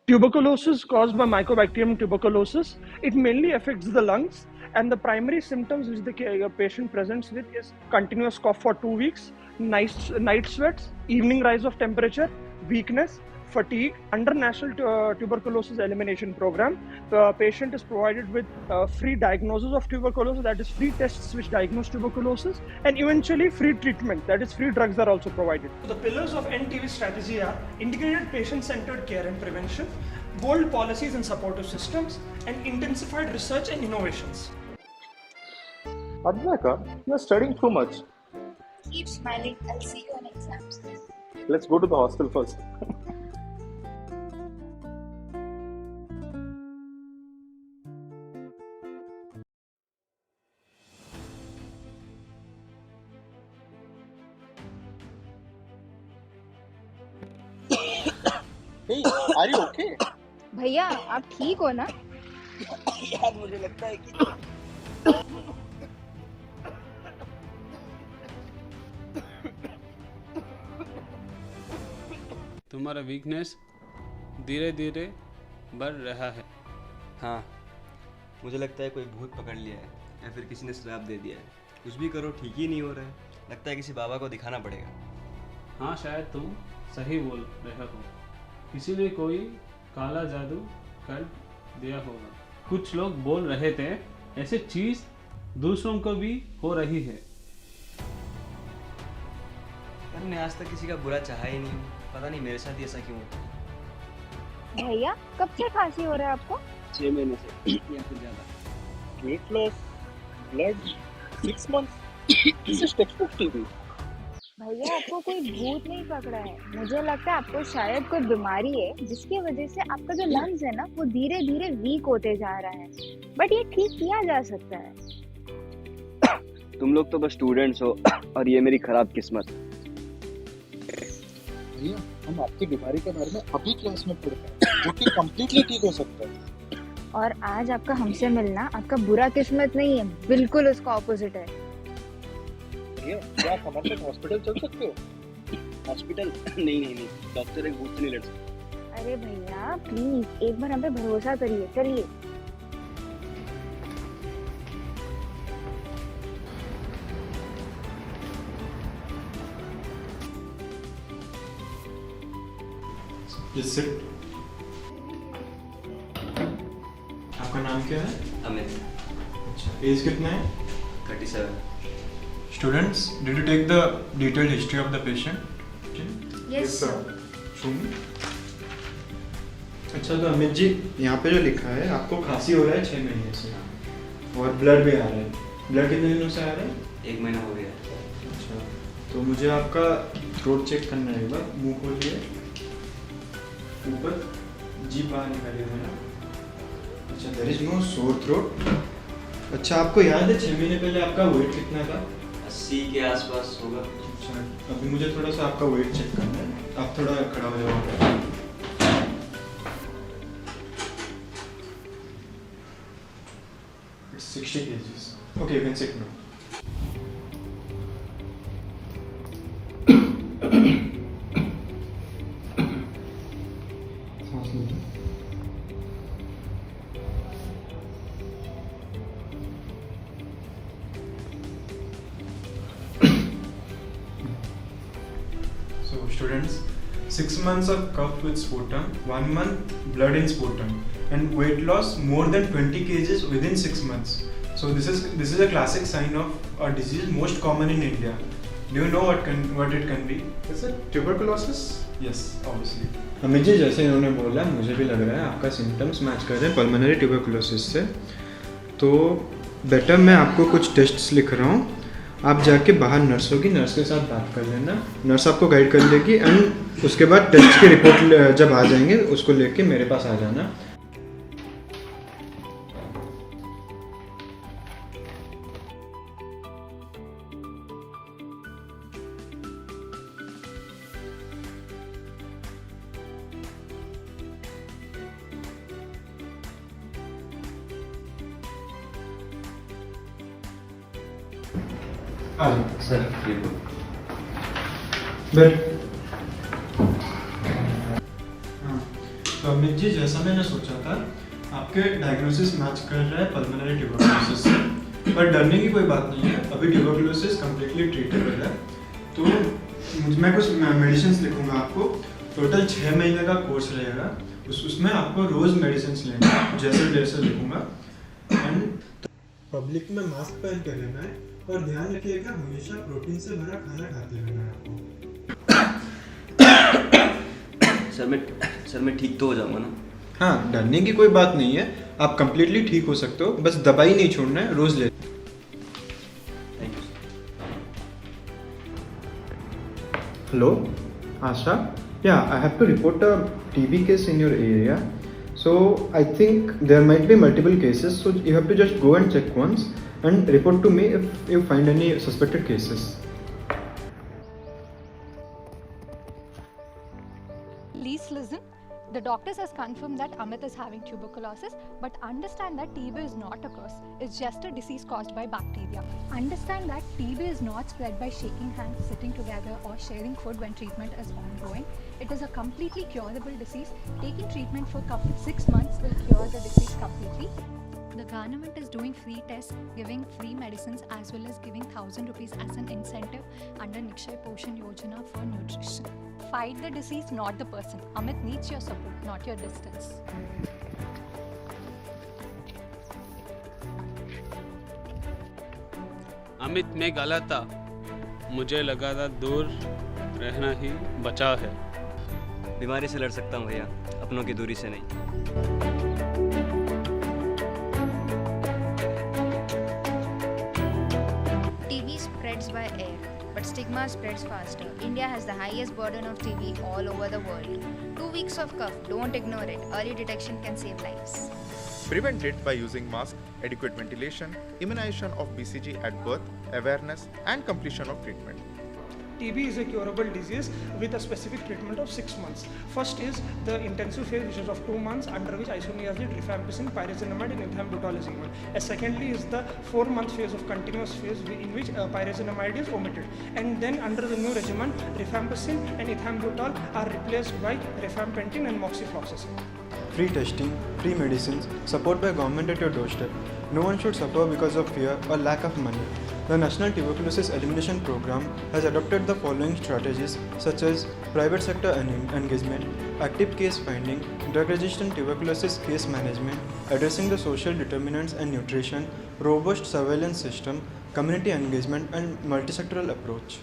Tuberculosis caused by Mycobacterium tuberculosis, it mainly affects the lungs, and the primary symptoms which the patient presents with is continuous cough for 2 weeks, night sweats, evening rise of temperature, weakness, fatigue. Under National Tuberculosis Elimination Program, the patient is provided with free diagnosis of tuberculosis, that is free tests which diagnose tuberculosis, and eventually free treatment, that is free drugs are also provided. The pillars of NTV strategy are integrated patient-centered care and prevention, bold policies and supportive systems, and intensified research and innovations. Advaka, you're studying too much. Keep smiling, I'll see you on exams. Let's go to the hostel first. Hey, are you okay? भैया आप ठीक हो ना? यार मुझे लगता है कि तुम्हारा वीकनेस धीरे धीरे बढ़ रहा है। हाँ, मुझे लगता है कोई भूत पकड़ लिया है या फिर किसी ने श्राप दे दिया है। कुछ भी करो ठीक ही नहीं हो रहा है। लगता है किसी बाबा को दिखाना पड़ेगा। हाँ, शायद तुम सही बोल रहे हो। किसी ने कोई काला जादू कर दिया होगा। कुछ लोग बोल रहे थे ऐसे चीज दूसरों को भी हो रही है। मैंने आज तक किसी का बुरा चाहा ही नहीं। पता नहीं मेरे साथ ही ऐसा क्यों होता है। भैया कब से खांसी हो रहा है आपको? 6 महीने से या फिर ज़्यादा। Weight loss, blood, 6 months. This is textbook TV. भैया आपको कोई भूत नहीं पकड़ा है। मुझे लगता है आपको शायद कोई बीमारी है जिसकी वजह से आपका जो लंग्स है ना वो धीरे धीरे वीक होते जा रहा है, बट ये ठीक किया जा सकता है। तुम लोग तो बस स्टूडेंट्स हो और ये मेरी खराब किस्मत। भैया, हम आपकी बीमारी के बारे में अभी क्लास में पढ़ते हैं, जो कि कम्प्लीटली ठीक हो सकता है। और आज आपका हमसे मिलना आपका बुरा किस्मत नहीं है, बिल्कुल उसका ऑपोजिट है। भैया, क्या आप हमारे साथ हॉस्पिटल चल सकते हो? हॉस्पिटल? नहीं, डॉक्टर एक भूत से नहीं लड़ सकते। अरे भैया प्लीज एक बार हम पे भरोसा करिए, चलिए। Just sit. आपका नाम क्या है? अमित। अच्छा, एज कितना है? 37। Students, did you take the detailed history of the patient? Yes sir. Show me. अच्छा तो अमित जी, यहाँ पे जो लिखा है आपको खांसी हो रहा है 6 महीने से और ब्लड भी आ रहा है। ब्लड कितने दिनों से आ रहा है? 1 महीना हो गया। अच्छा, तो मुझे आपका थ्रोट चेक करना है। एक बार मुंह खोलिए, ऊपर जीभ बाहर निकालिए ना। अच्छा, there is no sore throat. अच्छा, आपको याद है 6 महीने पहले आपका वेट कितना था? 80 के आसपास होगा। अच्छा, अभी मुझे थोड़ा सा आपका वेट चेक करना है। आप थोड़ा खड़ा हो जाओ। 60 kgs. Okay, you can sit now. सांस लीजिए। So students, 6 months of cough with sputum, 1 month blood in sputum, and weight loss more than 20 kgs within 6 months. So this is a classic sign of a disease most common in India. Do you know what it can be? Is it tuberculosis? Yes, obviously. Amit ji, जैसे इन्होंने बोला मुझे भी लग रहा है आपका symptoms match कर रहे हैं पल्मोनरी ट्यूबरकुलोसिस से। तो बेटर मैं आपको कुछ टेस्ट्स लिख रहा हूँ, आप जाके बाहर नर्स होगी, नर्स के साथ बात कर लेना। नर्स आपको गाइड कर देगी एंड उसके बाद टेस्ट की रिपोर्ट जब आ जाएंगे उसको लेके मेरे पास आ जाना। आ जाओ सर ठीक हो। बैठ। हाँ, तो अमित जी, जैसा मैंने सोचा था, आपके डायग्नोसिस मैच कर रहा है पल्मोनरी ट्यूबरकुलोसिस से, पर डरने की कोई बात नहीं है। अभी ट्यूबरकुलोसिस कम्प्लीटली ट्रीटेबल है। तो मैं कुछ मेडिसिन लिखूंगा आपको। टोटल 6 महीने का कोर्स रहेगा। उसमें आपको रोज़ मेडिसिन लेना है, जैसे लिखूंगा। एंड पब्लिक में मास्क पहन कर रहना है और ध्यान रखिएगा हमेशा प्रोटीन से भरा खाना खाते रहना है आपको। सर मैं ठीक तो हो जाऊंगा ना? हाँ, डरने की कोई बात नहीं है। आप कंप्लीटली ठीक हो सकते हो, बस दवाई नहीं छोड़ना है, रोज ले। Thank you. Hello Asha, yeah I have to report a TB case in your area. So I think there might be multiple cases, so you have to just go and check once and report to me if you find any suspected cases. Please listen. The doctors has confirmed that Amit is having tuberculosis, but understand that TB is not a curse. It's just a disease caused by bacteria. Understand that TB is not spread by shaking hands, sitting together, or sharing food when treatment is ongoing. It is a completely curable disease. Taking treatment for 6 months will cure the disease completely. The government is doing free tests, giving free medicines, as well as giving 1,000 rupees as an incentive under Nikshay Poshan Yojana for nutrition. Fight the disease, not the person. Amit needs your support, not your distance. Amit में गलत था। मुझे लगा था दूर रहना ही बचाव है। बीमारी से लड़ सकता हूँ भैया, अपनों की दूरी से नहीं। TB spreads by air, but stigma spreads faster. India has the highest burden of TB all over the world. 2 weeks of cough, don't ignore it. Early detection can save lives. Prevent it by using mask, adequate ventilation, immunization of BCG at birth, awareness, and completion of treatment. TB is a curable disease with a specific treatment of 6 months. First is the intensive phase, which is of 2 months, under which isoniazid, rifampicin, pyrazinamide, and ethambutol is given. Secondly is the 4-month phase of continuous phase, in which pyrazinamide is omitted. And then under the new regimen, rifampicin and ethambutol are replaced by rifampicin and moxifloxacin. Free testing, free medicines, support by government at your doorstep. No one should suffer because of fear or lack of money. The National Tuberculosis Elimination Program has adopted the following strategies, such as private sector engagement, active case finding, drug-resistant tuberculosis case management, addressing the social determinants and nutrition, robust surveillance system, community engagement, and multisectoral approach.